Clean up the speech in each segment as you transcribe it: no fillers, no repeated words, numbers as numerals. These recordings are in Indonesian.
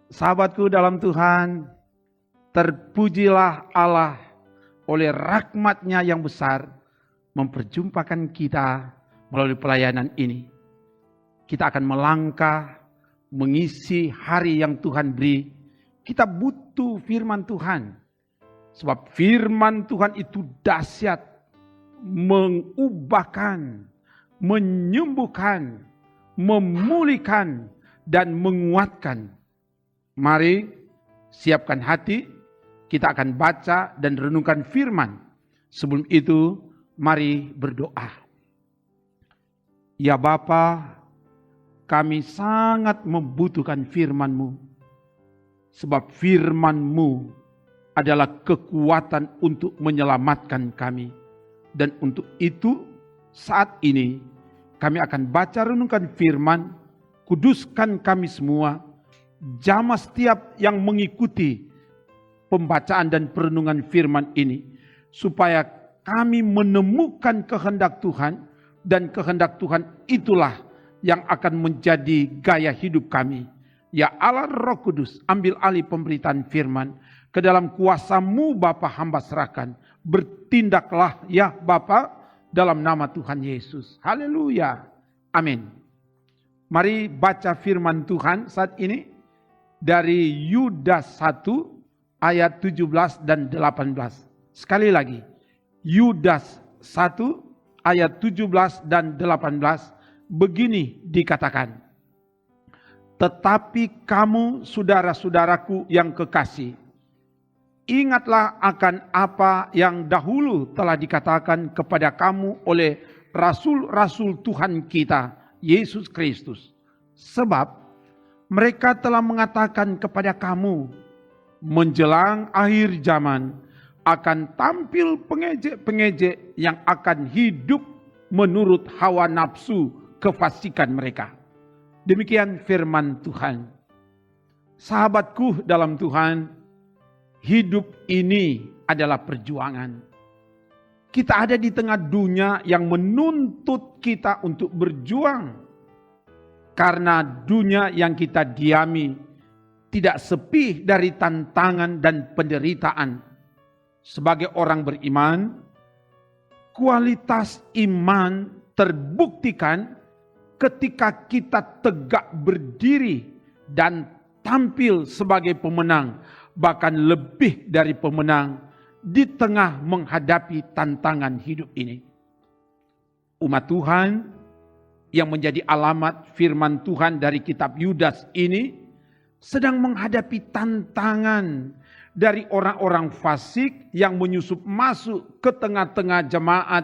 Sahabatku dalam Tuhan, terpujilah Allah oleh rahmat-Nya yang besar memperjumpakan kita melalui pelayanan ini. Kita akan melangkah mengisi hari yang Tuhan beri. Kita butuh firman Tuhan. Sebab firman Tuhan itu dahsyat, mengubahkan, menyembuhkan, memulihkan, dan menguatkan. Mari siapkan hati, kita akan baca dan renungkan firman. Sebelum itu, mari berdoa. Ya Bapa, kami sangat membutuhkan firman-Mu. Sebab firman-Mu adalah kekuatan untuk menyelamatkan kami. Dan untuk itu, saat ini kami akan baca renungkan firman, kuduskan kami semua, jamah setiap yang mengikuti pembacaan dan perenungan firman ini, supaya kami menemukan kehendak Tuhan, dan kehendak Tuhan itulah yang akan menjadi gaya hidup kami. Ya Allah Roh Kudus, ambil alih pemberitaan firman, ke dalam kuasa-Mu Bapa hamba serahkan. Bertindaklah ya Bapa, dalam nama Tuhan Yesus. Haleluya. Amin. Mari baca firman Tuhan saat ini dari Yudas 1 ayat 17 dan 18. Sekali lagi, Yudas 1 ayat 17 dan 18, begini dikatakan. Tetapi kamu saudara-saudaraku yang kekasih, ingatlah akan apa yang dahulu telah dikatakan kepada kamu oleh rasul-rasul Tuhan kita, Yesus Kristus. Sebab mereka telah mengatakan kepada kamu, menjelang akhir zaman akan tampil pengejek-pengejek yang akan hidup menurut hawa nafsu kefasikan mereka. Demikian firman Tuhan. Sahabatku dalam Tuhan, hidup ini adalah perjuangan. Kita ada di tengah dunia yang menuntut kita untuk berjuang. Karena dunia yang kita diami tidak sepi dari tantangan dan penderitaan. Sebagai orang beriman, kualitas iman terbuktikan ketika kita tegak berdiri dan tampil sebagai pemenang, bahkan lebih dari pemenang di tengah menghadapi tantangan hidup ini. Umat Tuhan yang menjadi alamat firman Tuhan dari kitab Yudas ini sedang menghadapi tantangan dari orang-orang fasik yang menyusup masuk ke tengah-tengah jemaat.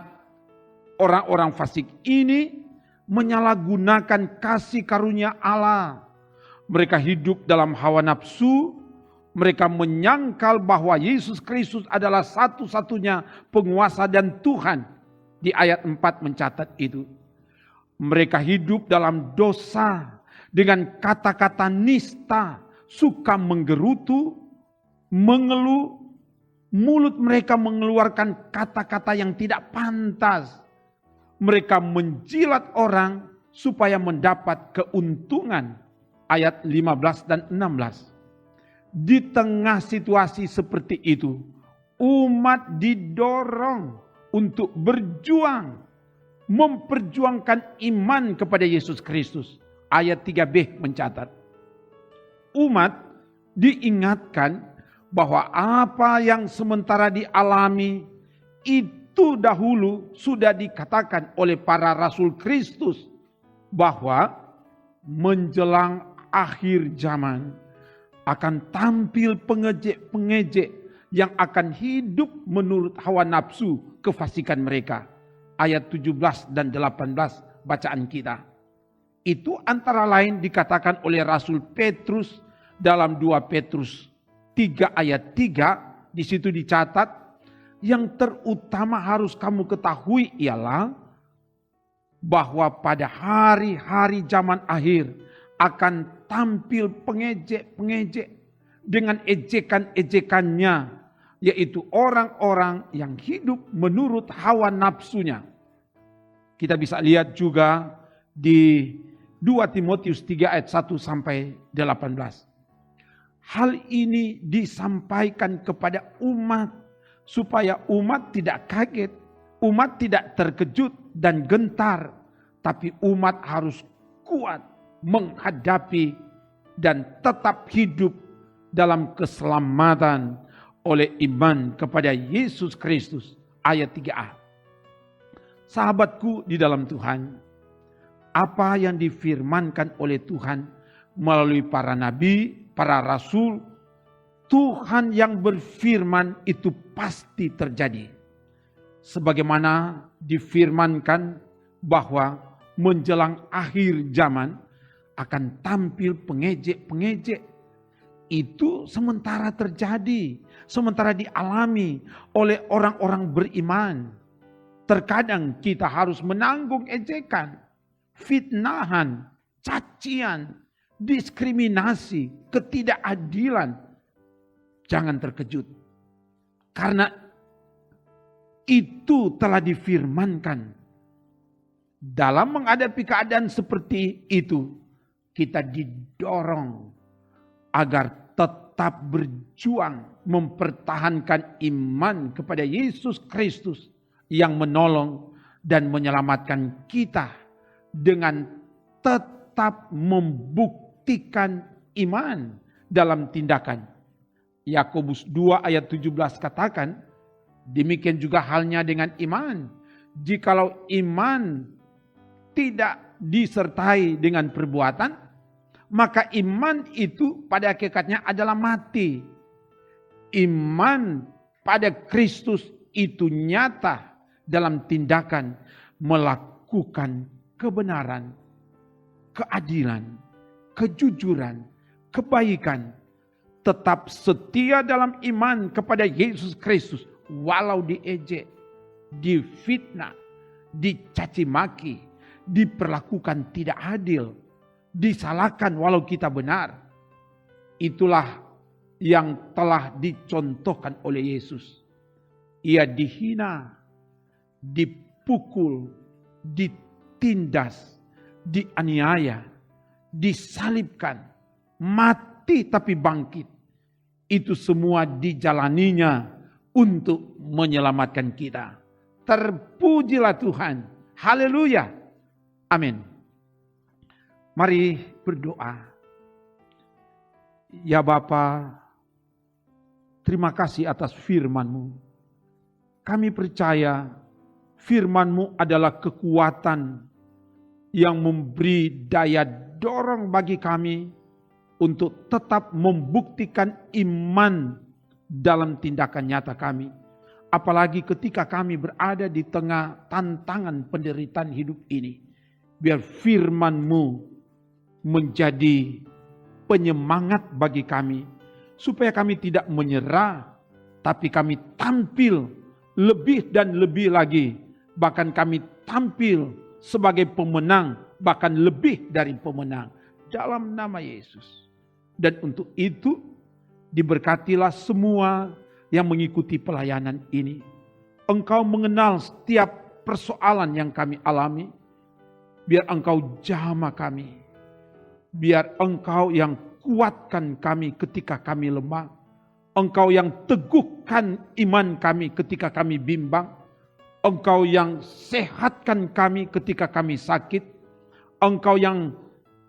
Orang-orang fasik ini menyalahgunakan kasih karunia Allah. Mereka hidup dalam hawa nafsu. Mereka menyangkal bahwa Yesus Kristus adalah satu-satunya penguasa dan Tuhan. Di ayat 4 mencatat itu. Mereka hidup dalam dosa dengan kata-kata nista, suka menggerutu, mengeluh, mulut mereka mengeluarkan kata-kata yang tidak pantas. Mereka menjilat orang supaya mendapat keuntungan. Ayat 15 dan 16. Di tengah situasi seperti itu, umat didorong untuk berjuang, memperjuangkan iman kepada Yesus Kristus. Ayat 3b mencatat. Umat diingatkan bahwa apa yang sementara dialami itu dahulu sudah dikatakan oleh para rasul Kristus, bahwa menjelang akhir zaman akan tampil pengejek-pengejek yang akan hidup menurut hawa nafsu kefasikan mereka. Ayat 17 dan 18 bacaan kita. Itu antara lain dikatakan oleh Rasul Petrus dalam 2 Petrus 3 ayat 3. Di situ dicatat, yang terutama harus kamu ketahui ialah bahwa pada hari-hari zaman akhir akan tampil pengejek-pengejek dengan ejekan-ejekannya, yaitu orang-orang yang hidup menurut hawa nafsunya. Kita bisa lihat juga di 2 Timotius 3 ayat 1 sampai 18. hal ini disampaikan kepada umat, supaya umat tidak kaget, umat tidak terkejut dan gentar, tapi umat harus kuat menghadapi dan tetap hidup dalam keselamatan oleh iman kepada Yesus Kristus. Ayat 3a. Sahabatku di dalam Tuhan, apa yang difirmankan oleh Tuhan melalui para nabi, para rasul, Tuhan yang berfirman itu pasti terjadi. Sebagaimana difirmankan bahwa menjelang akhir zaman akan tampil pengejek-pengejek. Itu sementara terjadi, sementara dialami oleh orang-orang beriman. Terkadang kita harus menanggung ejekan, fitnahan, cacian, diskriminasi, ketidakadilan. Jangan terkejut, karena itu telah difirmankan. Dalam menghadapi keadaan seperti itu, kita didorong agar tetap berjuang mempertahankan iman kepada Yesus Kristus yang menolong dan menyelamatkan kita dengan tetap membuktikan iman dalam tindakan. Yakobus 2 ayat 17 katakan, demikian juga halnya dengan iman. Jikalau iman tidak disertai dengan perbuatan, maka iman itu pada hakikatnya adalah mati. Iman pada Kristus itu nyata dalam tindakan melakukan kebenaran, keadilan, kejujuran, kebaikan, tetap setia dalam iman kepada Yesus Kristus walau diejek, difitnah, dicaci maki, diperlakukan tidak adil, disalahkan walau kita benar. Itulah yang telah dicontohkan oleh Yesus. Ia dihina, dipukul, ditindas, dianiaya, disalibkan, mati tapi bangkit. Itu semua dijalaninya untuk menyelamatkan kita. Terpujilah Tuhan. Haleluya. Amin. Mari berdoa. Ya Bapa, terima kasih atas firman-Mu. Kami percaya firman-Mu adalah kekuatan yang memberi daya dorong bagi kami untuk tetap membuktikan iman dalam tindakan nyata kami. Apalagi ketika kami berada di tengah tantangan penderitaan hidup ini. Biar firman-Mu menjadi penyemangat bagi kami. Supaya kami tidak menyerah, tapi kami tampil lebih dan lebih lagi. Bahkan kami tampil sebagai pemenang, bahkan lebih dari pemenang. Dalam nama Yesus. Dan untuk itu diberkatilah semua yang mengikuti pelayanan ini. Engkau mengenal setiap persoalan yang kami alami. Biar Engkau jamah kami. Biar Engkau yang kuatkan kami ketika kami lemah. Engkau yang teguhkan iman kami ketika kami bimbang. Engkau yang sehatkan kami ketika kami sakit. Engkau yang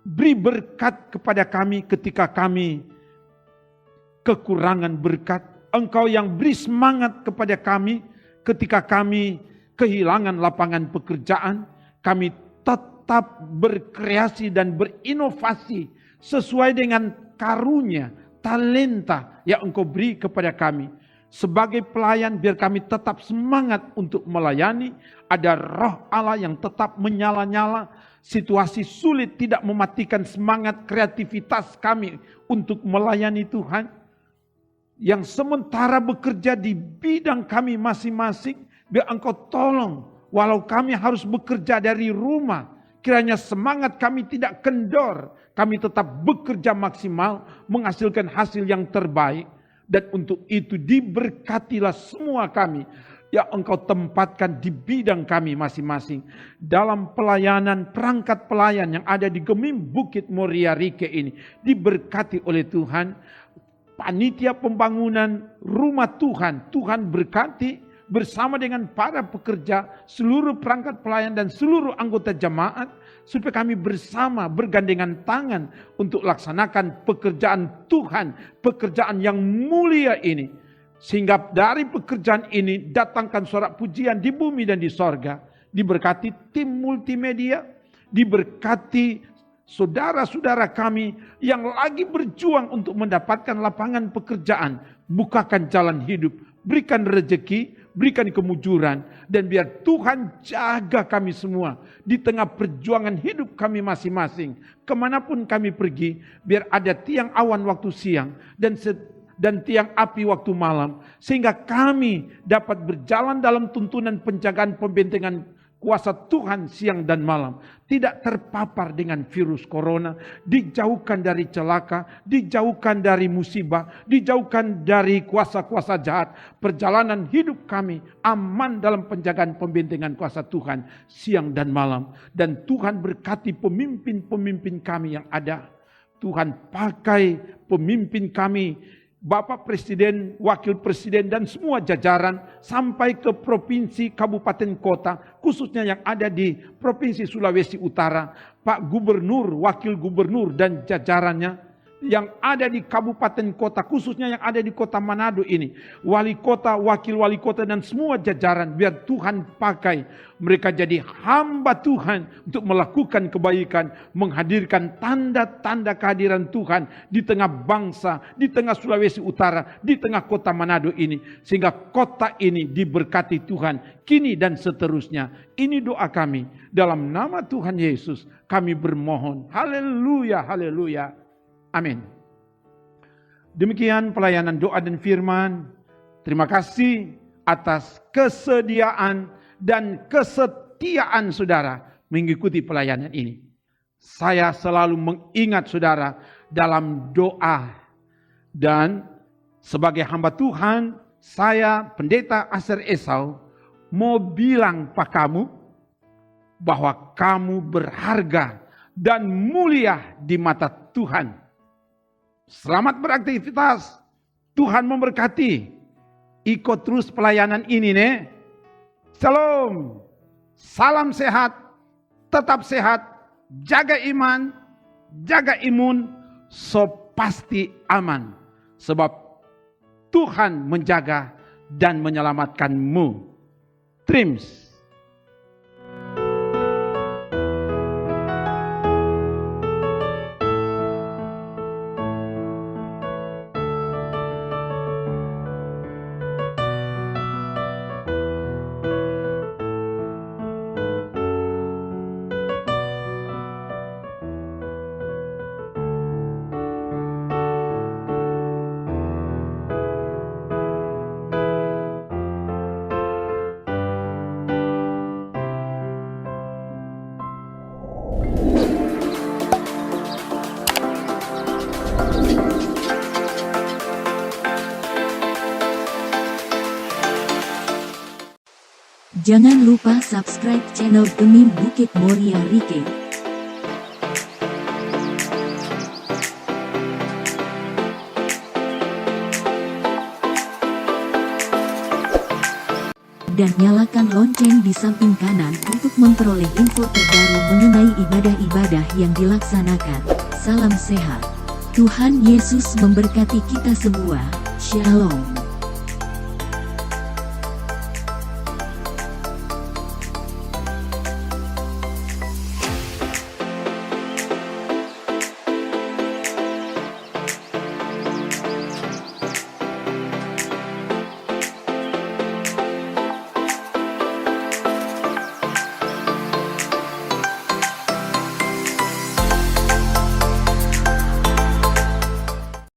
beri berkat kepada kami ketika kami kekurangan berkat. Engkau yang beri semangat kepada kami ketika kami kehilangan lapangan pekerjaan. Kami tetap berkreasi dan berinovasi sesuai dengan karunia, talenta yang Engkau beri kepada kami. Sebagai pelayan biar kami tetap semangat untuk melayani. Ada roh Allah yang tetap menyala-nyala. Situasi sulit tidak mematikan semangat kreativitas kami untuk melayani Tuhan. Yang sementara bekerja di bidang kami masing-masing, biar Engkau tolong. Walau kami harus bekerja dari rumah, kiranya semangat kami tidak kendor. Kami tetap bekerja maksimal, menghasilkan hasil yang terbaik. Dan untuk itu diberkatilah semua kami yang Engkau tempatkan di bidang kami masing-masing. Dalam pelayanan, perangkat pelayan yang ada di Gemim Bukit Moria Rike ini. Diberkati oleh Tuhan. panitia pembangunan rumah Tuhan. Tuhan berkati bersama dengan para pekerja, seluruh perangkat pelayan dan seluruh anggota jemaat, supaya kami bersama bergandengan tangan untuk laksanakan pekerjaan Tuhan, pekerjaan yang mulia ini. Sehingga dari pekerjaan ini datangkan suara pujian di bumi dan di sorga. Diberkati tim multimedia, diberkati saudara-saudara kami yang lagi berjuang untuk mendapatkan lapangan pekerjaan. Bukakan jalan hidup, berikan rezeki, berikan kemujuran, dan biar Tuhan jaga kami semua di tengah perjuangan hidup kami masing-masing. Kemanapun kami pergi, biar ada tiang awan waktu siang dan tiang api waktu malam, sehingga kami dapat berjalan dalam tuntunan penjagaan pembentengan kuasa Tuhan siang dan malam, tidak terpapar dengan virus corona, dijauhkan dari celaka, dijauhkan dari musibah, dijauhkan dari kuasa-kuasa jahat. Perjalanan hidup kami aman dalam penjagaan pembentengan kuasa Tuhan siang dan malam. Dan Tuhan berkati pemimpin-pemimpin kami yang ada. Tuhan pakai pemimpin kami, Bapak Presiden, Wakil Presiden, dan semua jajaran sampai ke provinsi, kabupaten, kota, khususnya yang ada di Provinsi Sulawesi Utara, Pak Gubernur, Wakil Gubernur, dan jajarannya yang ada di kabupaten kota, khususnya yang ada di kota Manado ini, wali kota, wakil wali kota, dan semua jajaran, biar Tuhan pakai mereka jadi hamba Tuhan untuk melakukan kebaikan, menghadirkan tanda-tanda kehadiran Tuhan di tengah bangsa, di tengah Sulawesi Utara, di tengah kota Manado ini, sehingga kota ini diberkati Tuhan kini dan seterusnya. Ini doa kami, dalam nama Tuhan Yesus kami bermohon. Haleluya, haleluya. Amin. Demikian pelayanan doa dan firman. Terima kasih atas kesediaan dan kesetiaan saudara mengikuti pelayanan ini. Saya selalu mengingat saudara dalam doa. Dan sebagai hamba Tuhan, saya Pendeta Asher Esau mau bilang padamu bahwa kamu berharga dan mulia di mata Tuhan. Selamat beraktivitas. Tuhan memberkati. Ikut terus pelayanan ini nih. Shalom. Salam sehat. Tetap sehat. Jaga iman. Jaga imun. So pasti aman. Sebab Tuhan menjaga dan menyelamatkanmu. Trims. Jangan lupa subscribe channel Demi Bukit Moria Rike. Dan nyalakan lonceng di samping kanan untuk memperoleh info terbaru mengenai ibadah-ibadah yang dilaksanakan. Salam sehat. Tuhan Yesus memberkati kita semua. Shalom.